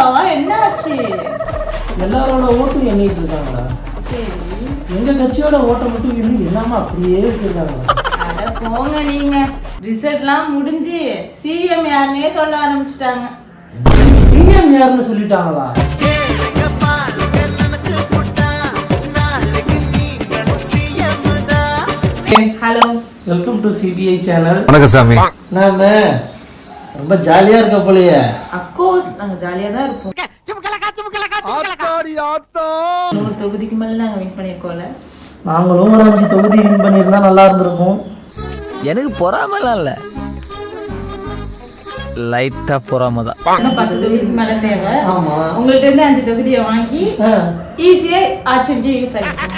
பாவா என்ன ஆச்சு? எல்லாரோட ஓட்டும் எண்ணிட்டு இருக்காங்களா? சரி, எங்க கட்சியோட ஓட்டை மட்டும் இன்னும் எல்லாமே அப்படியே வச்சிருக்காங்களா? அட போங்க நீங்க. ரிசல்ட்லாம் முடிஞ்சு சிஎம் யாருன்னே சொல்ல ஆரம்பிச்சிட்டாங்க. சிஎம் யாருன்னு சொல்லிட்டாங்களா? Hello, welcome to CBI channel. வணக்கம் சாமி. நாம ரொம்ப ஜாலியா இருக்க போலயே. அஃப்கோர்ஸ் நாங்க ஜாலியா தான் இருப்போம். 100 தொகுதிக்கு மேல நாங்க வின் பண்ணிருக்கோம்ல. நாங்களும் ஒரு 5 தொகுதி வின் பண்ணியிருந்தா நல்லா இருந்திருக்கும். எனக்கு பொறாமலாம் இல்ல, லைட்டா பொறாம தான். 10 தொகுதிக்கு மேல தேவை. ஆமா, உங்கள்ட்ட இருந்து 5 தொகுதியை வாங்கி ஈஸியா ஆட்சிக்கு யூஸ் ஆகிடும்.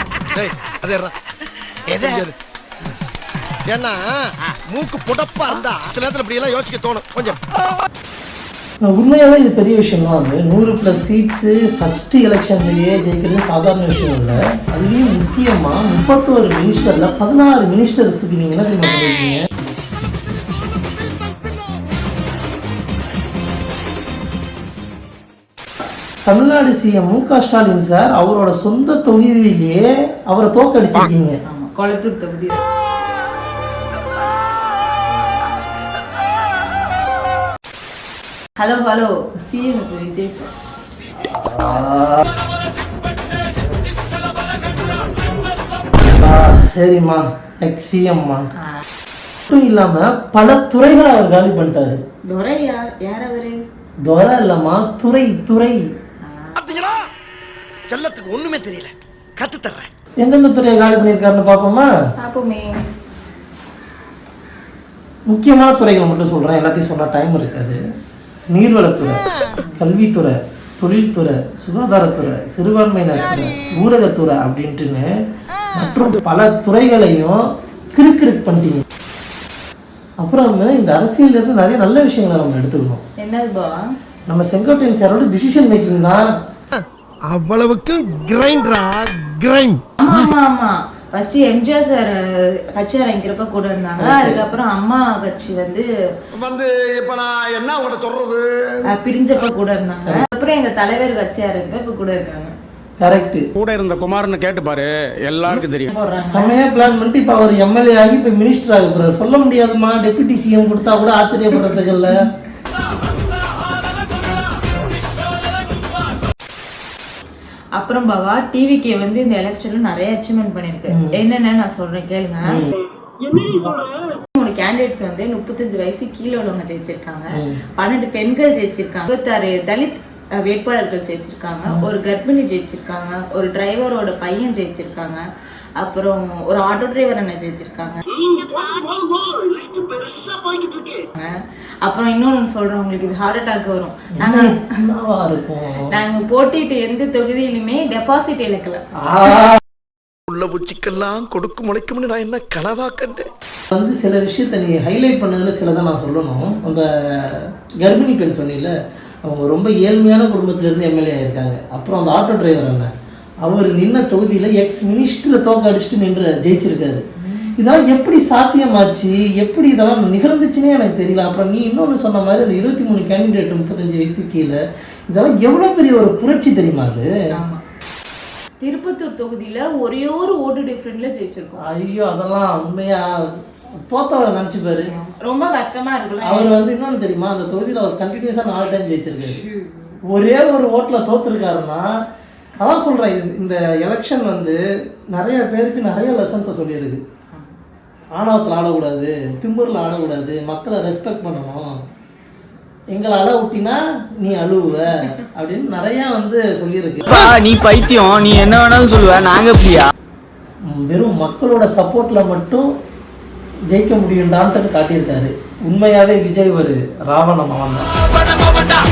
ஏன்னா மூக்கு புடப்பா இருந்தா சில நேரத்துல இப்படி எல்லாம் யோசிக்க தோணும் கொஞ்சம். உண்மையாவே இது பெரிய விஷயம் தான். 100+ சீட்ஸ் ஃபர்ஸ்ட் எலெக்ஷன்லயே ஜெயிக்கிறது சாதாரண விஷயம் இல்லை. அதுலயும் முக்கியமா 31 மினிஸ்டர்ல 16 மினிஸ்டர்ஸுக்கு நீங்க என்ன தெரியுமா பண்ணிருக்கீங்க? தமிழ்நாடு சிஎம் மு.க. ஸ்டாலின் சார் அவரோட சொந்த தொகுதியிலேயே அவரை தோக்கடிச்சிருக்கீங்க. ஆமா, கொளத்தூர் தொகுதி. Hello hello, CM Vijay sir. சரிம்மா, எக்ஸிஎம்மா மட்டும் இல்லாம பல துறைகளை அவர் காலி பண்ணிட்டாரு. துரையா? யார் அவரு? துரை இல்லம்மா, துறை. பாத்தீங்களா, செல்லத்துக்கு ஒண்ணுமே தெரியல, கத்து தர்றேன். எந்தெந்த துறையை காலி பண்ணியிருக்காருன்னு பார்ப்போமா? பாப்போமே. முக்கியமான துறைகளை மட்டும் சொல்றேன், எல்லாத்தையும் சொன்னா டைம் இருக்காது. நீர்வளத்துறை, கல்வித்துறை, தொழில்துறை, சுகாதாரத்துறை, சிறுபான்மையினர் துறை, ஊரகத்துறை அப்படின்ட்டுன்னு மற்றும் பல துறைகளையும் கிறுக்கிறுக்கு பண்ணிட்டீங்க. அப்புறம் இந்த அரசியல் இருந்து நிறைய நல்ல விஷயங்களை நம்ம எடுத்துக்கணும். என்னதுபா? நம்ம செங்கோட்டையன் சாரோட டிசிஷன் மேக்கிங் தான். அவ்வளவுக்கு கிரைண்ட். ஆமா, ஃபர்ஸ்ட் எம்ஜிஆர் சார் கட்சி ஆரம்பிக்கிறப்ப கூட இருந்தாங்க. அதுக்கப்புறம் அம்மா கட்சி வந்து இப்ப நான் என்ன உங்கள்ட்ட சொல்றது, பிரிஞ்சப்ப கூட இருந்தாங்க. அப்புறம் எங்க தலைவர் கட்சி ஆரம்பிப்ப இப்ப கூட இருக்காங்க. கரெக்ட். கூட இருந்த குமார்னு கேட்டு பாரு, எல்லாருக்கும் தெரியும். செமையா பிளான் பண்ணிட்டு இப்ப அவர் எம்எல்ஏ ஆகி இப்ப மினிஸ்டர் ஆக போறாரு. சொல்ல முடியாதுமா, டெபுட்டி சிஎம் கொடுத்தா கூட ஆச்சரியப்படுறதுக்கு இல்ல. அப்புறம் பாவா, டிவிக்கு வந்து இந்த எலெக்ஷன்ல நிறைய அச்சீவ்மெண்ட் பண்ணிருக்கு. என்னன்னு நான் சொல்றேன் கேளுங்க. 3 கேண்டிடேட்ஸ் வந்து 35 வயசு கீழே உள்ளவங்க ஜெயிச்சிருக்காங்க. 12 பெண்கள் ஜெயிச்சிருக்காங்க. 26 தலித் வேட்பாளர்கள் ஜெயிச்சிருக்காங்க. ஒரு கர்ப்பிணி ஜெயிச்சிருக்காங்க. ஒரு டிரைவரோட பையன் ஜெயிச்சிருக்காங்க. அப்புறம் ஒரு ஆட்டோ டிரைவர் என்ன ஜெயிச்சிருக்காங்க. அப்புறம் இன்னொன்னு சொல்றேன், உங்களுக்கு இது ஹார்ட் அட்டாக் வரும். நாங்க போட்டிட்டு எந்த தொகுதியிலுமே டெபாசிட் இழக்கல. உள்ள பூச்சிக்கெல்லாம் கொடுக்கும் முளைக்கும்னு நான் என்ன கனவா கண்டேன். வந்து சில விஷயத்த நீ ஹைலைட் பண்ணதுல சிலதான் நான் சொல்லணும். அந்த கர்ப்பிணி பெண் சொன்னீங்கல்ல, அவங்க ரொம்ப ஏழ்மையான குடும்பத்திலேருந்து எம்எல்ஏ ஆயிருக்காங்க. அப்புறம் அந்த ஆட்டோ டிரைவர் அண்ணன், அவர் நின்ன தொகுதியில் எக்ஸ் மினிஸ்டரை தோக்க அடிச்சுட்டு நின்று ஜெயிச்சிருக்காரு. இதெல்லாம் எப்படி சாத்தியமாச்சு, எப்படி இதெல்லாம் நிகழ்ந்துச்சுன்னே எனக்கு தெரியல. அப்புறம் நீ இன்னொன்று சொன்ன மாதிரி அந்த 23 கேண்டிடேட் 35 வயசு கீழே, இதெல்லாம் எவ்வளோ பெரிய ஒரு புரட்சி தெரியுமா அது? திருப்பத்தூர் தொகுதியில ஒரே ஒரு ஓட்டு டிஃபரெண்ட்ல ஜெயிச்சிருக்கோம். ஐயோ, அதெல்லாம் உண்மையா தோத்தவரை நினச்சிப்பாரு. ரொம்ப கஷ்டமா இருக்குல்ல. அவர் வந்து இன்னொன்று தெரியுமா, அந்த தொகுதியில் அவர் கண்டினியூஸாக 4 டைம் ஜெயிச்சிருக்காரு. ஒரே ஒரு ஓட்டில் தோத்துருக்காருன்னா, அதான் சொல்கிறேன், இந்த எலெக்ஷன் வந்து நிறைய பேருக்கு நிறைய லெசன்ஸை சொல்லியிருக்கு. ஆணவத்தில் ஆடக்கூடாது, திமிரில் ஆடக்கூடாது, மக்களை ரெஸ்பெக்ட் பண்ணணும், எங்களை அழ விட்டினா நீ அழுவ அப்படின்னு நிறையா வந்து சொல்லியிருக்கு. நீ பைத்தியம், நீ என்ன வேணாலும் சொல்லுவ, நாங்கள் எப்படியா? வெறும் மக்களோட சப்போர்ட்டில் மட்டும் ஜெயிக்க முடியும்டான்ட்டு காட்டியிருக்காரு. உண்மையாகவே விஜய் ஒரு ராவண மகன் தான்.